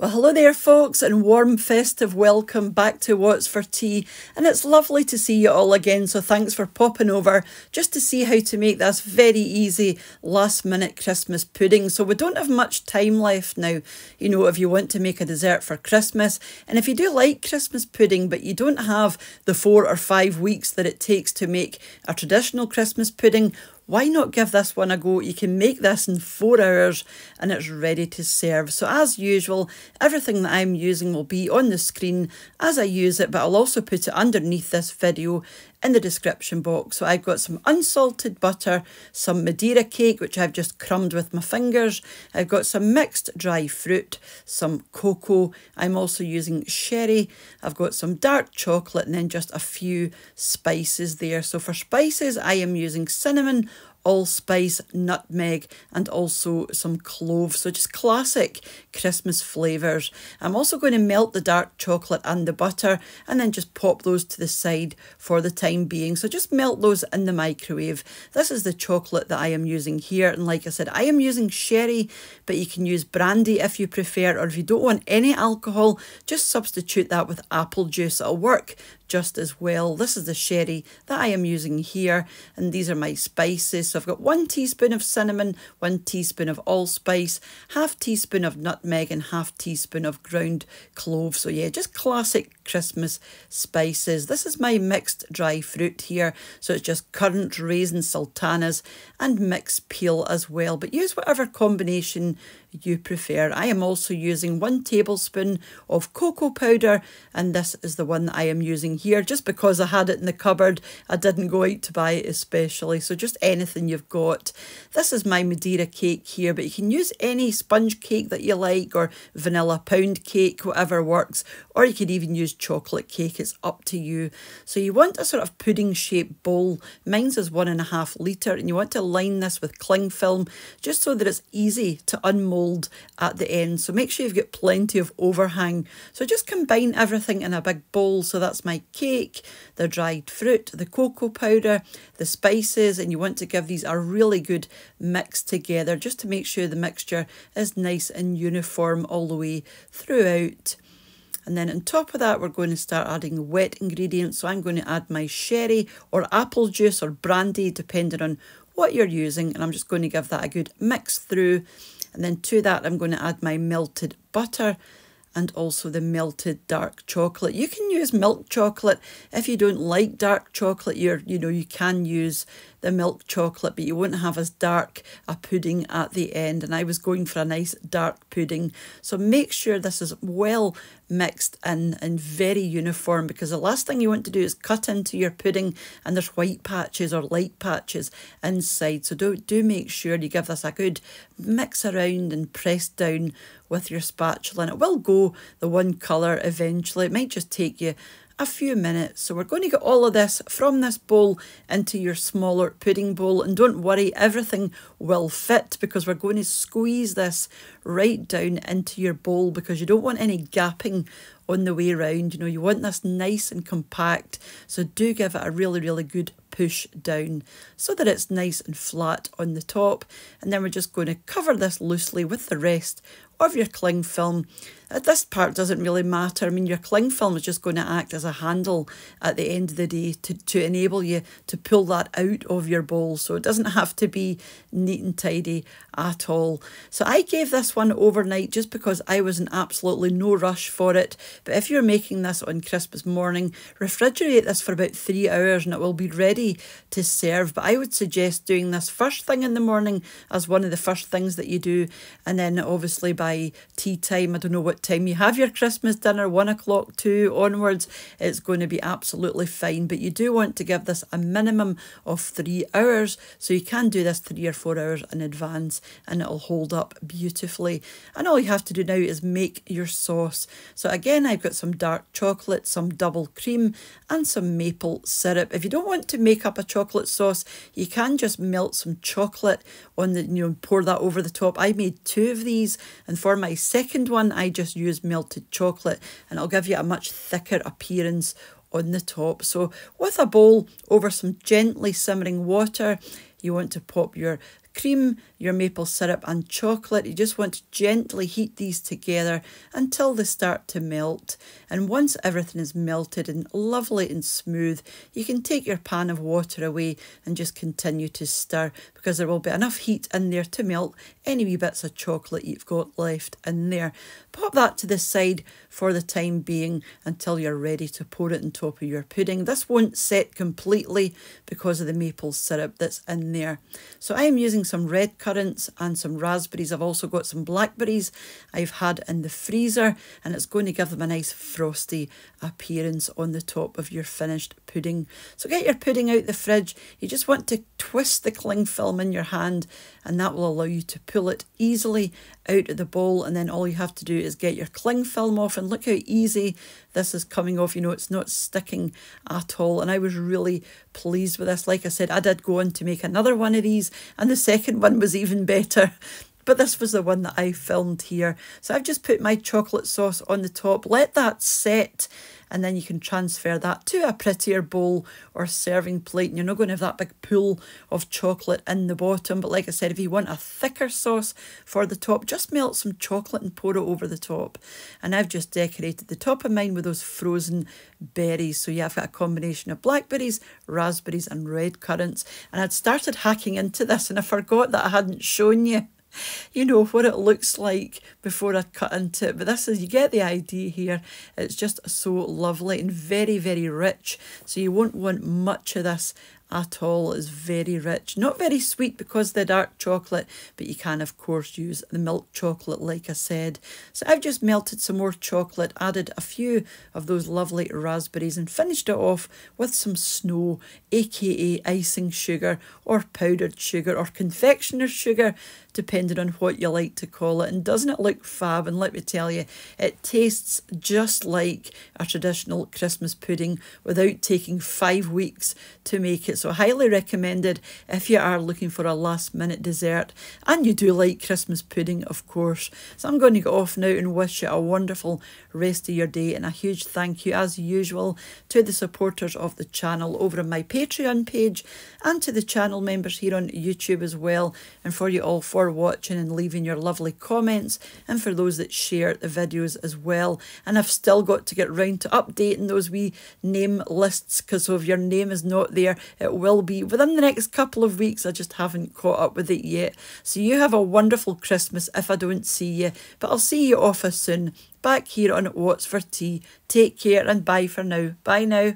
Well, hello there, folks, and warm festive welcome back to What's for Tea. And it's lovely to see you all again, so thanks for popping over just to see how to make this very easy last-minute Christmas pudding. So we don't have much time left now, you know, if you want to make a dessert for Christmas. And if you do like Christmas pudding, but you don't have the 4 or 5 weeks that it takes to make a traditional Christmas pudding, why not give this one a go? You can make this in 4 hours and it's ready to serve. So as usual, everything that I'm using will be on the screen as I use it, but I'll also put it underneath this video in the description box. So I've got some unsalted butter, some Madeira cake, which I've just crumbed with my fingers. I've got some mixed dry fruit, some cocoa. I'm also using sherry. I've got some dark chocolate and then just a few spices there. So for spices, I am using cinnamon, allspice, nutmeg, and also some cloves. So just classic Christmas flavours. I'm also going to melt the dark chocolate and the butter and then just pop those to the side for the time being. So just melt those in the microwave. This is the chocolate that I am using here. And like I said, I am using sherry, but you can use brandy if you prefer, or if you don't want any alcohol, just substitute that with apple juice. It'll work just as well. This is the sherry that I am using here, and these are my spices. So I've got 1 teaspoon of cinnamon, 1 teaspoon of allspice, half teaspoon of nutmeg, and half teaspoon of ground cloves. So yeah, just classic Christmas spices. This is my mixed dry fruit here, so it's just currant, raisins, sultanas, and mixed peel as well, but use whatever combination you prefer. I am also using 1 tablespoon of cocoa powder, and this is the one that I am using here just because I had it in the cupboard. I didn't go out to buy it especially, so just anything you've got. This is my Madeira cake here, but you can use any sponge cake that you like, or vanilla pound cake, whatever works, or you could even use chocolate cake. It's up to you. So you want a sort of pudding shaped bowl. Mine's is 1.5 litre, and you want to line this with cling film just so that it's easy to unmold at the end. So make sure you've got plenty of overhang. So just combine everything in a big bowl. So that's my cake, the dried fruit, the cocoa powder, the spices, and you want to give these a really good mix together just to make sure the mixture is nice and uniform all the way throughout. And then on top of that, we're going to start adding wet ingredients. So I'm going to add my sherry or apple juice or brandy, depending on what you're using. And I'm just going to give that a good mix through. And then to that, I'm going to add my melted butter and also the melted dark chocolate. You can use milk chocolate. If you don't like dark chocolate, you can use the milk chocolate, but you won't have as dark a pudding at the end. And I was going for a nice dark pudding. So make sure this is well mixed in and very uniform, because the last thing you want to do is cut into your pudding and there's white patches or light patches inside. So do make sure you give this a good mix around and press down with your spatula, and it will go the one colour eventually. It might just take you a few minutes. So we're going to get all of this from this bowl into your smaller pudding bowl, and don't worry, everything will fit because we're going to squeeze this right down into your bowl, because you don't want any gapping on the way around. You want this nice and compact, so do give it a really, really good push down so that it's nice and flat on the top. And then we're just going to cover this loosely with the rest of your cling film. This part doesn't really matter. I mean, your cling film is just going to act as a handle at the end of the day to enable you to pull that out of your bowl. So it doesn't have to be neat and tidy at all. So I gave this one overnight just because I was in absolutely no rush for it. But if you're making this on Christmas morning, refrigerate this for about 3 hours and it will be ready to serve. But I would suggest doing this first thing in the morning as one of the first things that you do. And then obviously by tea time, I don't know what time you have your Christmas dinner, 1 o'clock, 2 onwards, it's going to be absolutely fine. But you do want to give this a minimum of 3 hours, so you can do this 3 or 4 hours in advance and it'll hold up beautifully. And all you have to do now is make your sauce. So again, I've got some dark chocolate, some double cream, and some maple syrup. If you don't want to make up a chocolate sauce, you can just melt some chocolate on the, pour that over the top. I made 2 of these, and for my second one, I just used melted chocolate, and it'll give you a much thicker appearance on the top. So with a bowl over some gently simmering water, you want to pop your cream, your maple syrup and chocolate. You just want to gently heat these together until they start to melt. And once everything is melted and lovely and smooth, you can take your pan of water away and just continue to stir, because there will be enough heat in there to melt any wee bits of chocolate you've got left in there. Pop that to the side for the time being until you're ready to pour it on top of your pudding. This won't set completely because of the maple syrup that's in there. So I'm using some red currants and some raspberries. I've also got some blackberries I've had in the freezer, and it's going to give them a nice frosty appearance on the top of your finished pudding. So get your pudding out the fridge. You just want to twist the cling film in your hand, and that will allow you to pull it easily out of the bowl. And then all you have to do is get your cling film off, and look how easy this is coming off. You know, it's not sticking at all, and I was really pleased with this. Like I said, I did go on to make another one of these, and the second one was even better. But this was the one that I filmed here. So I've just put my chocolate sauce on the top, let that set, and then you can transfer that to a prettier bowl or serving plate, and you're not going to have that big pool of chocolate in the bottom. But like I said, if you want a thicker sauce for the top, just melt some chocolate and pour it over the top. And I've just decorated the top of mine with those frozen berries. So yeah, I've got a combination of blackberries, raspberries and red currants. And I'd started hacking into this and I forgot that I hadn't shown you, you know, what it looks like before I cut into it. But this is, you get the idea here. It's just so lovely and very, very rich. So you won't want much of this at all. It's very rich, not very sweet because the dark chocolate, but you can of course use the milk chocolate like I said. So I've just melted some more chocolate, added a few of those lovely raspberries and finished it off with some snow, aka icing sugar or powdered sugar or confectioner's sugar, depending on what you like to call it. And doesn't it look fab? And let me tell you, it tastes just like a traditional Christmas pudding without taking 5 weeks to make it. So highly recommended if you are looking for a last minute dessert and you do like Christmas pudding, of course. So I'm going to go off now and wish you a wonderful rest of your day, and a huge thank you as usual to the supporters of the channel over on my Patreon page and to the channel members here on YouTube as well, and for you all for watching and leaving your lovely comments, and for those that share the videos as well. And I've still got to get round to updating those wee name lists, because so if your name is not there, it will be within the next couple of weeks. I just haven't caught up with it yet. So you have a wonderful Christmas if I don't see you, but I'll see you off as soon back here on What's for Tea. Take care and bye for now. Bye now.